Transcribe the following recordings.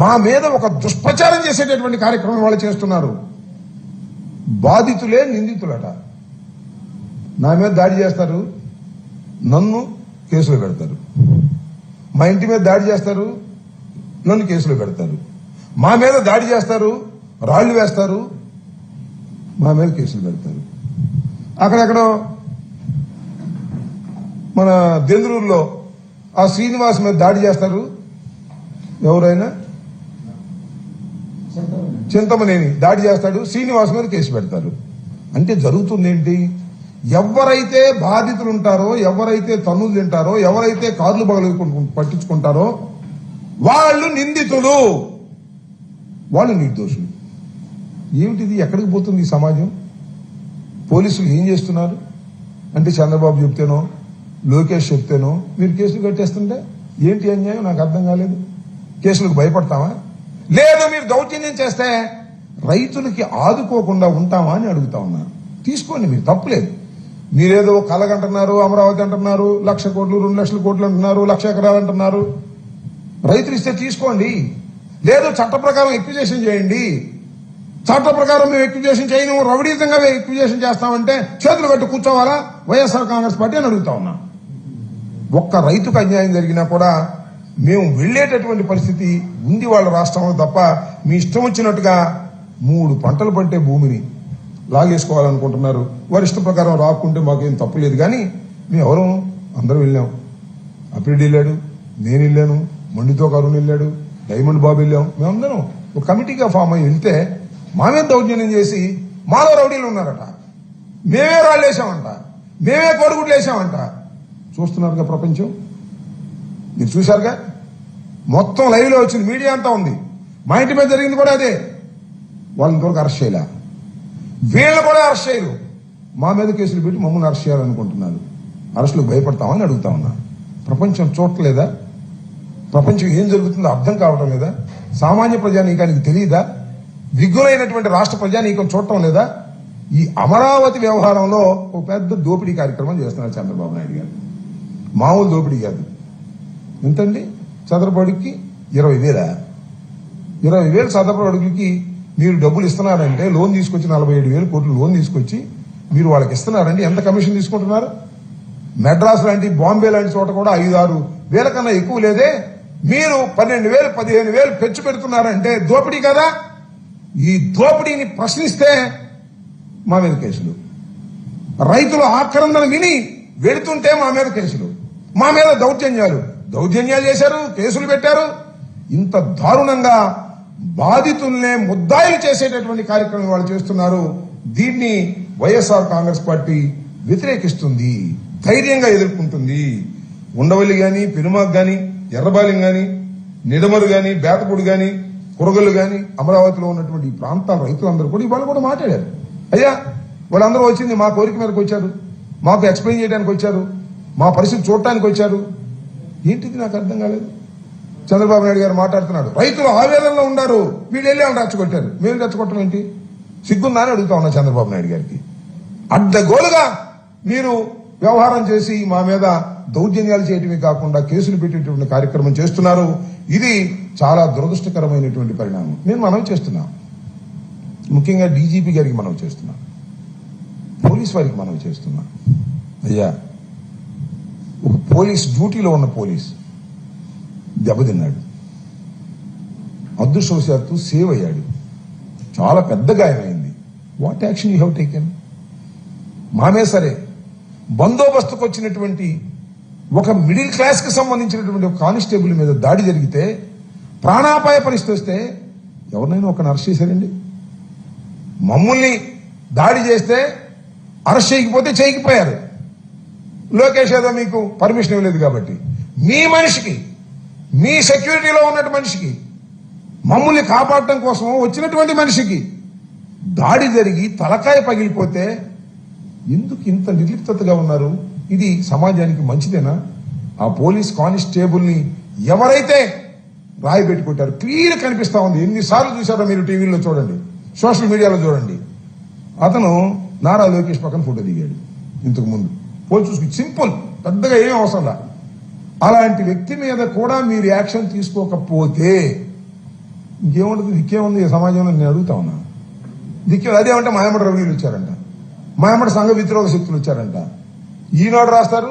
మా మీద ఒక దుష్ప్రచారం చేసేటటువంటి కార్యక్రమం వాళ్ళు చేస్తున్నారు. బాధితులే నిందితులట. నా మీద దాడి చేస్తారు, నన్ను కేసులో పెడతారు. మా ఇంటి మీద దాడి చేస్తారు, నన్ను కేసులో పెడతారు. మా మీద దాడి చేస్తారు, రాళ్లు వేస్తారు, మా మీద కేసులు పెడతారు. అక్కడెక్కడో మన దెందులూరులో ఆ శ్రీనివాస్ మీద దాడి చేస్తారు, ఎవరైనా చింతమనేని దాడి చేస్తాడు, శ్రీనివాస్ మీద కేసు పెడతారు. అంటే జరుగుతుంది ఏంటి? ఎవరైతే బాధితులు ఉంటారో, ఎవరైతే తన్నులు తింటారో, ఎవరైతే కార్లు పట్టించుకుంటారో వాళ్ళు నిందితులు, వాళ్ళు నిర్దోషులు. ఏమిటిది? ఎక్కడికి పోతుంది ఈ సమాజం? పోలీసులు ఏం చేస్తున్నారు అంటే చంద్రబాబు చెప్తేనో లోకేష్ చెప్తేనో మీరు కేసులు కట్టేస్తుంటే ఏంటి అన్యాయం? నాకు అర్థం కాలేదు. కేసులకు భయపడతామా? లేదు మీరు దౌర్జన్యం చేస్తే రైతులకి ఆదుకోకుండా ఉంటామా అని అడుగుతా ఉన్నారు. తీసుకోండి, మీరు తప్పులేదు. మీరేదో కలగంటున్నారు, అమరావతి అంటున్నారు, 1,00,000 కోట్లు 2,00,000 కోట్లు అంటున్నారు, 1,00,000 ఎకరాలు అంటున్నారు. రైతులు ఇస్తే తీసుకోండి. లేదు చట్ట ప్రకారం ఎక్విజేషన్ చేయండి. చట్ట ప్రకారం మేము ఎక్విజేషన్ చేయను, రౌడీతంగా ఎక్విజేషన్ చేస్తామంటే చేతులు కట్టి కూర్చోవాలా వైఎస్ఆర్ కాంగ్రెస్ పార్టీ అని అడుగుతా ఉన్నా. ఒక్క రైతుకు అన్యాయం జరిగినా కూడా మేము వెళ్లేటటువంటి పరిస్థితి ఉంది వాళ్ళ రాష్ట్రంలో తప్ప మీ ఇష్టం వచ్చినట్టుగా 3 పంటలు పంటే భూమిని లాగేసుకోవాలనుకుంటున్నారు. వారి ఇష్ట ప్రకారం రాకుంటే మాకేం తప్పులేదు. కానీ మేము ఎవరు అందరూ వెళ్ళాం. అప్పిరెడ్డి వెళ్ళాడు, నేను వెళ్ళాను, మండితో కరుణ్ వెళ్ళాడు, డైమండ్ బాబు వెళ్ళాం. మేమందరం ఒక కమిటీగా ఫామ్ అయ్యి వెళ్తే మా మీద దౌర్జన్యం చేసి మాలో రౌడీలు ఉన్నారట, మేమే రాళ్ళు వేసామంట, మేమే కోడిగుడ్లు వేసామంట. చూస్తున్నారుగా ప్రపంచం, మీరు చూశారుగా, మొత్తం లైవ్ లో వచ్చింది, మీడియా అంతా ఉంది. మా ఇంటి మీద జరిగింది కూడా అదే. వాళ్ళని ఇంతవరకు అరెస్ట్ చేయలే, వీళ్ళు కూడా అరెస్ట్ చేయరు. మా మీద కేసులు పెట్టి మమ్మల్ని అరెస్ట్ చేయాలనుకుంటున్నారు. అరెస్టులకు భయపడతామని అడుగుతా ఉన్నా. ప్రపంచం చూడలేదా? ప్రపంచం ఏం జరుగుతుందో అర్థం కావటం లేదా? సామాన్య ప్రజానీకానికి తెలియదా? దిగ్గులైనటువంటి రాష్ట్ర ప్రజానీకం చూడటం లేదా? ఈ అమరావతి వ్యవహారంలో ఒక పెద్ద దోపిడీ కార్యక్రమం చేస్తున్నారు చంద్రబాబు నాయుడు గారు. మామూలు దోపిడీ కాదు. ఎంతండి? చదరపు అడుగుకి 20,000. 20,000 చదరపు అడుగులకి మీరు డబ్బులు ఇస్తున్నారంటే, లోన్ తీసుకొచ్చి 47,000 కోట్లు లోన్ తీసుకొచ్చి మీరు వాళ్ళకి ఇస్తున్నారండి. ఎంత కమిషన్ తీసుకుంటున్నారు? మెడ్రాస్ లాంటి, బాంబే లాంటి చోట కూడా 5-6 వేల కన్నా ఎక్కువ లేదే. మీరు 12,000 15,000 పెంచి పెడుతున్నారంటే దోపిడీ కదా? ఈ దోపిడీని ప్రశ్నిస్తే మా మీద కేసులు. రైతులు ఆక్రందన విని వెళుతుంటే మా మీద కేసులు, మా మీద దౌర్జన్యాలు చేశారు, కేసులు పెట్టారు. ఇంత దారుణంగా బాధితుల్నే ముద్దాయిలు చేసేటటువంటి కార్యక్రమం వాళ్ళు చేస్తున్నారు. దీన్ని వైఎస్ఆర్ కాంగ్రెస్ పార్టీ వ్యతిరేకిస్తుంది, ధైర్యంగా ఎదుర్కొంటుంది. ఉండవల్లి గాని, పెనుమాక్ గాని, ఎర్రబాలెం గాని, నిడమరు గాని, బేతపూడి గాని, కురగల్లు గాని, అమరావతిలో ఉన్నటువంటి ఈ ప్రాంతాల రైతులందరూ కూడా ఇవాళ కూడా మాట్లాడారు. అయ్యా వాళ్ళందరూ వచ్చింది మా కోరిక మీదకి వచ్చారు, మాకు ఎక్స్ప్లెయిన్ చేయడానికి వచ్చారు, మా పరిస్థితి చూడటానికి వచ్చారు. ఏంటిది నాకు అర్థం కాలేదు. చంద్రబాబు నాయుడు గారు మాట్లాడుతున్నాడు, రైతులు ఆవేదనలో ఉన్నారు, వీళ్ళు వెళ్ళి వాళ్ళు రెచ్చగొట్టారు. మేము రెచ్చగొట్టడం ఏంటి? సిగ్గుందా అని అడుగుతా ఉన్నా చంద్రబాబు నాయుడు గారికి. అడ్డగోలుగా మీరు వ్యవహారం చేసి మా మీద దౌర్జన్యాలు చేయటమే కాకుండా కేసులు పెట్టేటువంటి కార్యక్రమం చేస్తున్నారు. ఇది చాలా దురదృష్టకరమైనటువంటి పరిణామం. నేను మనవి చేస్తున్నా, ముఖ్యంగా డీజీపీ గారికి మనవి చేస్తున్నా, పోలీస్ వారికి మనవి చేస్తున్నా. అయ్యా, ఒక పోలీస్ డ్యూటీలో ఉన్న పోలీస్ దెబ్బతిన్నాడు, అదృష్టవశాత్తు సేవ్ అయ్యాడు, చాలా పెద్ద గాయమైంది. What action you have taken? మామే సరే, బందోబస్తుకు వచ్చినటువంటి ఒక మిడిల్ క్లాస్ కి సంబంధించినటువంటి ఒక కానిస్టేబుల్ మీద దాడి జరిగితే, ప్రాణాపాయ పరిస్థితి వస్తే ఎవరినైనా ఒకరిని అరెస్ట్ చేశారండి? మమ్మల్ని దాడి చేస్తే అరెస్ట్ చేయకపోతే చేయకపోయారు. లోకేష్ ఏదో మీకు పర్మిషన్ ఇవ్వలేదు కాబట్టి, మీ మనిషికి, మీ సెక్యూరిటీలో ఉన్నటువంటి మనిషికి, మమ్మల్ని కాపాడటం కోసం వచ్చినటువంటి మనిషికి దాడి జరిగి తలకాయ పగిలిపోతే ఎందుకు ఇంత నిర్లిప్తగా ఉన్నారు? ఇది సమాజానికి మంచిదేనా? ఆ పోలీస్ కానిస్టేబుల్ ని ఎవరైతే రాయి పెట్టుకుంటారు, క్లియర్ కనిపిస్తా ఉంది. ఎన్నిసార్లు చూసారో మీరు టీవీలో చూడండి, సోషల్ మీడియాలో చూడండి. అతను నారా లోకేష్ పక్కన ఫోటో దిగాడు ఇంతకు ముందు. పోయి చూసుకు సింపుల్, పెద్దగా ఏం అవసరం లా. అలాంటి వ్యక్తి మీద కూడా మీరు యాక్షన్ తీసుకోకపోతే ఇంకేముంటుంది, దిక్కేముంది ఈ సమాజంలో నేను అడుగుతా ఉన్నా. దిక్కే అదేమంటే మాయమడ రవిలు వచ్చారంట, మాయమడ సంఘ వ్యతిరేక శక్తులు వచ్చారంట. ఈనాడు రాస్తారు,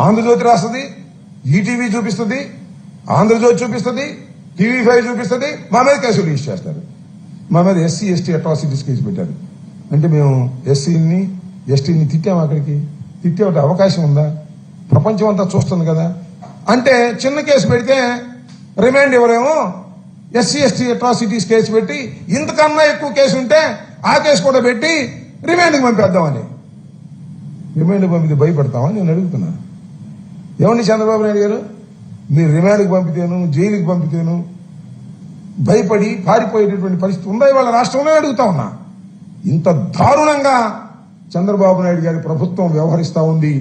ఆంధ్రజ్యోతి రాస్తుంది, ఈటీవీ చూపిస్తుంది, ఆంధ్రజ్యోతి చూపిస్తుంది, TV5 చూపిస్తుంది, మా మీద కేసులు రిజిస్టర్ చేస్తారు. మా మీద SC ST అట్రాసిటీస్ కేసు పెట్టారు. అంటే మేము SCని STని తిట్టాము, అక్కడికి తిట్టే అవకాశం ఉందా? ప్రపంచం అంతా చూస్తుంది కదా. అంటే చిన్న కేసు పెడితే రిమాండ్ ఇవ్వలేము, SC ST అట్రాసిటీస్ కేసు పెట్టి ఇంతకన్నా ఎక్కువ కేసు ఉంటే ఆ కేసు కూడా పెట్టి రిమాండ్కి పంపేద్దామని. రిమాండ్ పంపితే భయపడతామని నేను అడుగుతున్నాను. ఏమండి చంద్రబాబు నాయుడు గారు, మీరు రిమాండ్కి పంపితేను, జైలుకి పంపితేను భయపడి పారిపోయేటటువంటి పరిస్థితి ఉందా ఇవాళ రాష్ట్రంలో? అడుగుతా ఉన్నా. ఇంత దారుణంగా చంద్రబాబు నాయుడు గారి ప్రభుత్వం వ్యవహరిస్తా ఉంది.